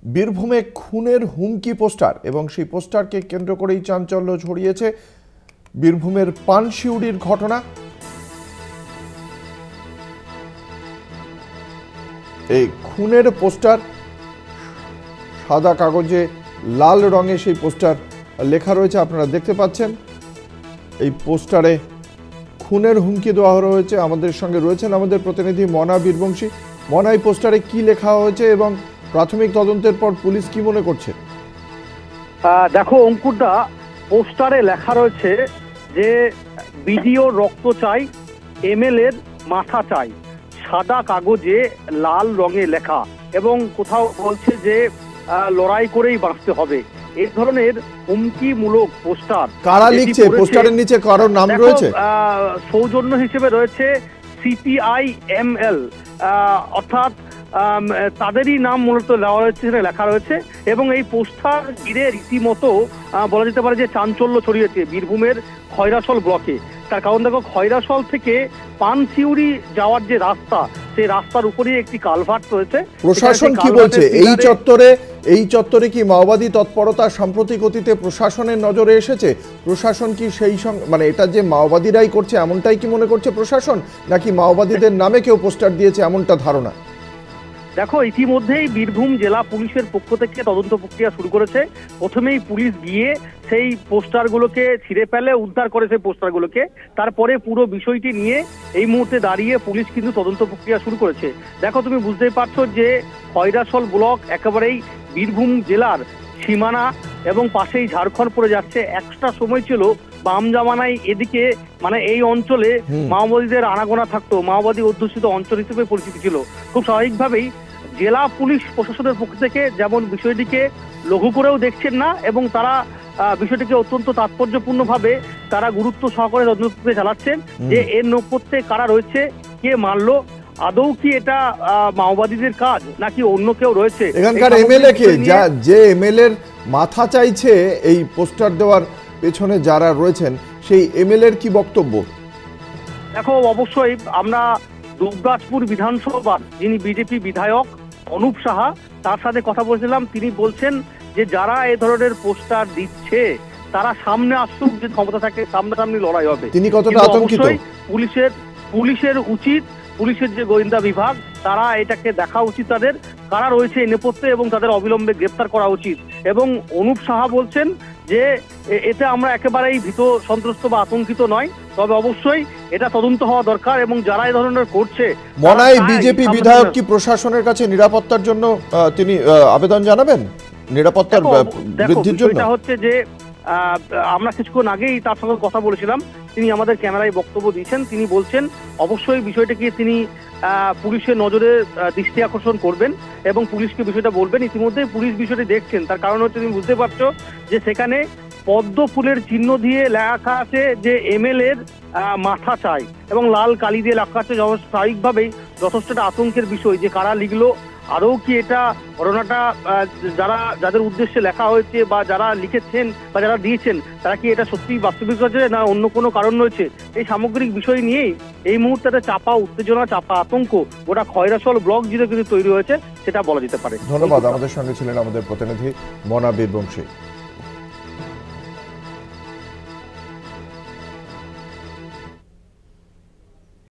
বীরভূমে খুনের হুমকি পোস্টার এবং সেই পোস্টারকে কেন্দ্র করেই চাঞ্চল্য ছড়িয়েছে। বীরভূমের পানশিউড়ির ঘটনা। এই খুনের পোস্টার, সাদা কাগজে লাল রঙে সেই পোস্টার লেখা রয়েছে, আপনারা দেখতে পাচ্ছেন। এই পোস্টারে খুনের হুমকি দেওয়া হয়েছে। আমাদের সঙ্গে রয়েছেন আমাদের প্রতিনিধি মনা বীরবংশী। মনা, এই পোস্টারে কি লেখা হয়েছে এবং প্রাথমিক তদন্তের পর পুলিশ কি মনে করছে? দেখো অঙ্কুরদা, পোস্টারে লেখা রয়েছে যে বিডিও রক্ত চাই, এমএলএর মাথা চাই, সাদা কাগজে লাল রঙে লেখা, এবং কোথাও বলছে যে লড়াই করেই বাঁচতে হবে। এই ধরনের হুমকিমূলক পোস্টার কারা লিখছে? পোস্টারের নিচে কারোর নাম রয়েছে? সৌজন্য হিসেবে রয়েছে CPI-ML, অর্থাৎ তাদেরই নাম মূলত লেখা রয়েছে। এবং এই পোস্টার ঘিরে রীতিমতো বলা যেতে পারে যে চাঞ্চল্য ছড়িয়েছে বীরভূমের খয়রাসল ব্লকে। তার কারণ দেখো, খয়রাসল থেকে পানশিউড়ি যাওয়ার যে রাস্তা, সেই রাস্তার উপরেই একটি কালভার্ট রয়েছে। প্রশাসন কি বলছে? এই চত্বরে কি মাওবাদী তৎপরতা সাম্প্রতিক অতীতে প্রশাসনের নজরে এসেছে? প্রশাসন কি সেই মানে এটা যে মাওবাদীরাই করছে এমনটাই কি মনে করছে প্রশাসন, নাকি মাওবাদীদের নামে কেউ পোস্টার দিয়েছে এমনটা ধারণা? দেখো, ইতিমধ্যেই বীরভূম জেলা পুলিশের পক্ষ থেকে তদন্ত প্রক্রিয়া শুরু করেছে। প্রথমেই পুলিশ গিয়ে সেই পোস্টারগুলোকে ছিঁড়ে ফেলে উদ্ধার করে সেই পোস্টারগুলোকে। তারপরে পুরো বিষয়টি নিয়ে এই মুহূর্তে দাঁড়িয়ে পুলিশ কিন্তু তদন্ত প্রক্রিয়া শুরু করেছে। দেখো, তুমি বুঝতেই পারছো যে খয়রাসল ব্লক একেবারেই বীরভূম জেলার সীমানা এবং পাশেই ঝাড়খণ্ড পড়ে যাচ্ছে। একটা সময় ছিল বাম জামানায় এদিকে মানে এই অঞ্চলে মাওবাদীদের আনাগোনা থাকতো, মাওবাদী অধ্যুষিত অঞ্চল হিসেবে পরিচিতি ছিল। খুব স্বাভাবিকভাবেই জেলা পুলিশ প্রশাসনের পক্ষ থেকে যেমন বিষয়টিকে লঘু করেও দেখছেন না, এবং তারা বিষয়টিকে অত্যন্ত তাৎপর্যপূর্ণভাবে তারা গুরুত্ব সহকারে তদন্ত চালাচ্ছেন যে এর নেপথ্যে কারা রয়েছে, কে মারলো, আদৌ কি এটা মাওবাদীদের কাজ নাকি অন্য কেউ রয়েছে। এখানকার এমএলএ কে, যে এমএলএ এর মাথা চাইছে এই পোস্টার দেওয়ার পেছনে যারা রয়েছেন, সেই এমএলএ এর কি বক্তব্য? দেখো, অবশ্যই আমরা দুবরাজপুর বিধানসভার যিনি বিজেপি বিধায়ক অনুপ সাহা, তার সাথে কথা বলছিলাম। তিনি বলছেন যে যারা এ ধরনের পোস্টার দিচ্ছে তারা সামনে আসুক, যে ক্ষমতা থাকে সামনাসামনি লড়াই হবে। তিনি কতটা আতঙ্কিত? পুলিশের উচিত, পুলিশের যে গোয়েন্দা বিভাগ, তারা এটাকে দেখা উচিত তাদের কারা রয়েছে এই নেপথ্যে, এবং তাদের অবিলম্বে গ্রেপ্তার করা উচিত। এবং অনুপ সাহা বলছেন যে এতে আমরা একেবারেই ভীত, সন্ত্রস্ত বা আতঙ্কিত নয়, তবে অবশ্যই এটা তদন্ত হওয়া দরকার এবং যারা এই ধরনের করছে। মনাই, বিজেপি বিধায়ক কি প্রশাসনের কাছে নিরাপত্তার জন্য তিনি আবেদন জানাবেন, নিরাপত্তার বৃদ্ধির জন্য? এটা হচ্ছে যে আমরা কিছুক্ষণ আগেই তার সঙ্গে কথা বলেছিলাম, তিনি আমাদের ক্যামেরায় বক্তব্য দিয়েছেন। তিনি বলছেন অবশ্যই বিষয়টাকে তিনি পুলিশের নজরে দৃষ্টি আকর্ষণ করবেন এবং পুলিশকে বিষয়টা বলবেন। ইতিমধ্যে পুলিশ বিষয়টি দেখছেন। তার কারণ হচ্ছে, তুমি বুঝতে পারছো যে সেখানে পদ্ম ফুলের চিহ্ন দিয়ে লেখা আছে যে এমএলএ এর মাথা চাই, এবং লাল কালি দিয়ে লেখা আছে। স্বাভাবিকভাবেই যথেষ্ট একটা আতঙ্কের বিষয় যে কারা লিখলো, আদৌ কি এটা ঘটনাটা যাদের উদ্দেশ্যে লেখা হয়েছে বা যারা লিখেছেন বা যারা দিয়েছেন, তারা কি এটা সত্যি বাস্তবিক হয়েছে না অন্য কোনো কারণ রয়েছে। এই সামগ্রিক বিষয় নিয়েই এই মুহূর্তে চাপা উত্তেজনা, চাপা আতঙ্ক গোটা খয়রাসল ব্লক জুড়ে কিন্তু তৈরি হয়েছে, সেটা বলা যেতে পারে। ধন্যবাদ। আমাদের সঙ্গে ছিলেন আমাদের প্রতিনিধি মনা বীরবংশী।